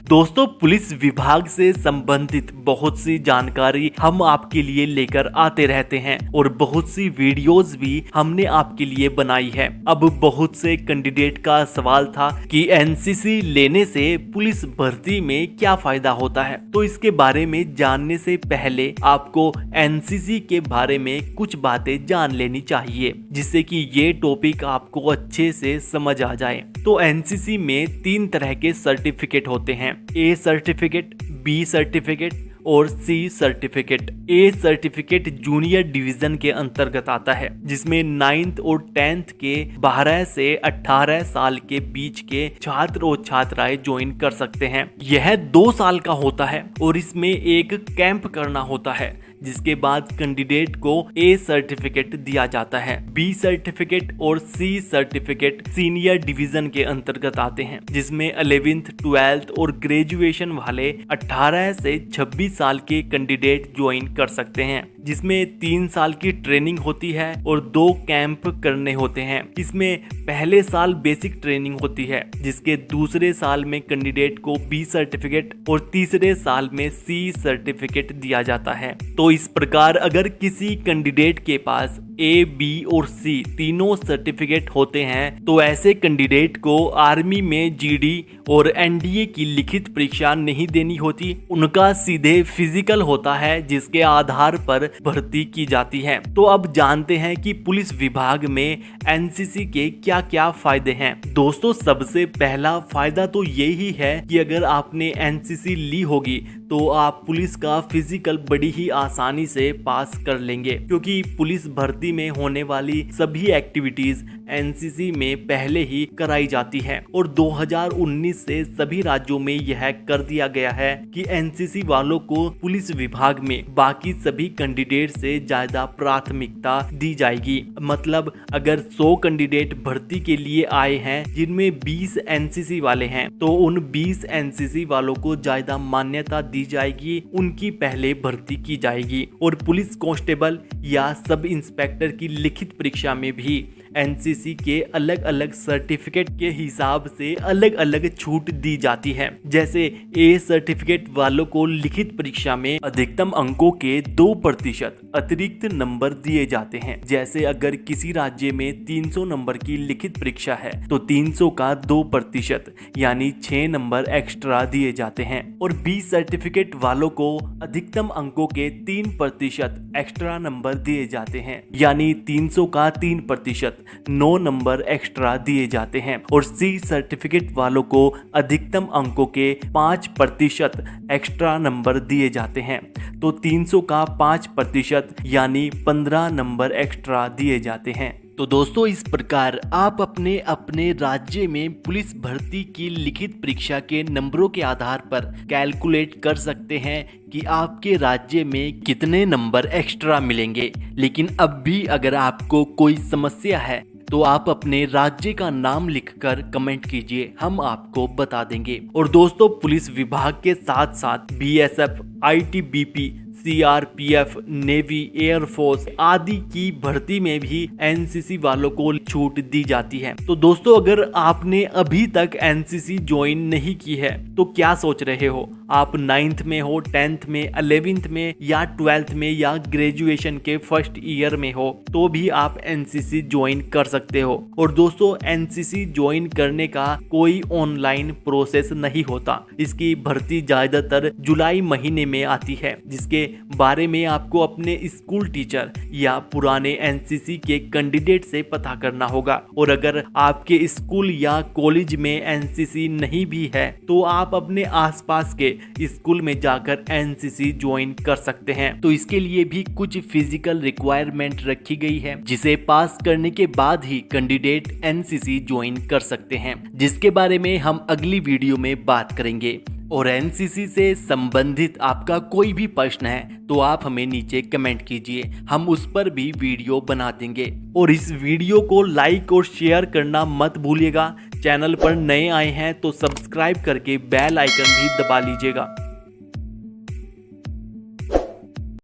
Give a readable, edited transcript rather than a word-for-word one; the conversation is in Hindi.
दोस्तों, पुलिस विभाग से संबंधित बहुत सी जानकारी हम आपके लिए लेकर आते रहते हैं और बहुत सी वीडियोस भी हमने आपके लिए बनाई है। अब बहुत से कैंडिडेट का सवाल था कि एनसीसी लेने से पुलिस भर्ती में क्या फायदा होता है। तो इसके बारे में जानने से पहले आपको एनसीसी के बारे में कुछ बातें जान लेनी चाहिए, जिससे कि ये टॉपिक आपको अच्छे से समझ आ जाए। तो एनसीसी में 3 तरह के सर्टिफिकेट होते हैं, ए सर्टिफिकेट, बी सर्टिफिकेट और C certificate. A certificate junior division के अंतर्गत आता है, जिसमें 9th और 10th के 12 से 18 साल के बीच के छात्र और छात्राएं ज्वाइन कर सकते हैं। यह 2 साल का होता है और इसमें एक कैंप करना होता है, जिसके बाद कैंडिडेट को ए सर्टिफिकेट दिया जाता है। बी सर्टिफिकेट और सी सर्टिफिकेट सीनियर डिवीजन के अंतर्गत आते हैं, जिसमें 11th, 12th और ग्रेजुएशन वाले 18 से 26 साल के कैंडिडेट ज्वाइन कर सकते हैं, जिसमें 3 साल की ट्रेनिंग होती है और 2 कैंप करने होते हैं। इसमें पहले साल बेसिक ट्रेनिंग होती है, जिसके दूसरे साल में कैंडिडेट को बी सर्टिफिकेट और तीसरे साल में सी सर्टिफिकेट दिया जाता है। तो इस प्रकार अगर किसी कैंडिडेट के पास ए, बी और सी तीनों सर्टिफिकेट होते हैं, तो ऐसे कैंडिडेट को आर्मी में जीडी और एनडीए की लिखित परीक्षा नहीं देनी होती। उनका सीधे फिजिकल होता है, जिसके आधार पर भर्ती की जाती है। तो अब जानते हैं कि पुलिस विभाग में एनसीसी के क्या क्या फायदे हैं। दोस्तों, सबसे पहला फायदा तो यही है कि अगर आपने एनसीसी ली होगी तो आप पुलिस का फिजिकल बड़ी ही आसानी से पास कर लेंगे, क्योंकि पुलिस भर्ती में होने वाली सभी एक्टिविटीज एनसीसी में पहले ही कराई जाती है और 2019 से सभी राज्यों में यह कर दिया गया है कि एनसीसी वालों को पुलिस विभाग में बाकी सभी कैंडिडेट से ज्यादा प्राथमिकता दी जाएगी। मतलब अगर 100 कैंडिडेट भर्ती के लिए आए हैं, जिनमें 20 एनसीसी वाले हैं, तो उन 20 एनसीसी वालों को ज्यादा मान्यता दी जाएगी, उनकी पहले भर्ती की जाएगी। और पुलिस कांस्टेबल या सब इंस्पेक्टर की लिखित परीक्षा में भी एनसीसी के अलग अलग सर्टिफिकेट के हिसाब से अलग अलग छूट दी जाती है। जैसे ए सर्टिफिकेट वालों को लिखित परीक्षा में अधिकतम अंकों के 2% अतिरिक्त नंबर दिए जाते हैं। जैसे अगर किसी राज्य में 300 नंबर की लिखित परीक्षा है, तो 300 का 2% यानी 6 नंबर एक्स्ट्रा दिए जाते हैं। और बी सर्टिफिकेट वालों को अधिकतम अंकों के 3% एक्स्ट्रा नंबर दिए जाते हैं, यानी 300 का 3% 9 नंबर एक्स्ट्रा दिए जाते हैं। और सी सर्टिफिकेट वालों को अधिकतम अंकों के 5% एक्स्ट्रा नंबर दिए जाते हैं, तो 300 का 5% यानी 15 नंबर एक्स्ट्रा दिए जाते हैं। तो दोस्तों, इस प्रकार आप अपने अपने राज्य में पुलिस भर्ती की लिखित परीक्षा के नंबरों के आधार पर कैलकुलेट कर सकते हैं कि आपके राज्य में कितने नंबर एक्स्ट्रा मिलेंगे। लेकिन अब भी अगर आपको कोई समस्या है तो आप अपने राज्य का नाम लिखकर कमेंट कीजिए, हम आपको बता देंगे। और दोस्तों, पुलिस विभाग के साथ साथ BSF, ITBP, CRPF, navy, air force आदि की भर्ती में भी एनसीसी वालों को छूट दी जाती है। तो दोस्तों, अगर आपने अभी तक एनसीसी ज्वाइन नहीं की है तो क्या सोच रहे हो? आप 9th में हो, 10th में, 11th में या 12th में या ग्रेजुएशन के फर्स्ट ईयर में हो, तो भी आप एनसीसी ज्वाइन कर सकते हो। और दोस्तों, एनसीसी ज्वाइन करने का कोई ऑनलाइन प्रोसेस नहीं होता। इसकी भर्ती ज्यादातर जुलाई महीने में आती है, जिसके बारे में आपको अपने स्कूल टीचर या पुराने एनसीसी के कैंडिडेट से पता करना होगा। और अगर आपके स्कूल या कॉलेज में एनसीसी नहीं भी है, तो आप अपने आसपास के स्कूल में जाकर एनसीसी ज्वाइन कर सकते हैं। तो इसके लिए भी कुछ फिजिकल रिक्वायरमेंट रखी गई है, जिसे पास करने के बाद ही कैंडिडेट एनसीसी ज्वाइन कर सकते हैं, जिसके बारे में हम अगली वीडियो में बात करेंगे। और एनसीसी से संबंधित आपका कोई भी प्रश्न है तो आप हमें नीचे कमेंट कीजिए, हम उस पर भी वीडियो बना देंगे। और इस वीडियो को लाइक और शेयर करना मत भूलिएगा। चैनल पर नए आए हैं तो सब्सक्राइब करके बेल आइकन भी दबा लीजिएगा।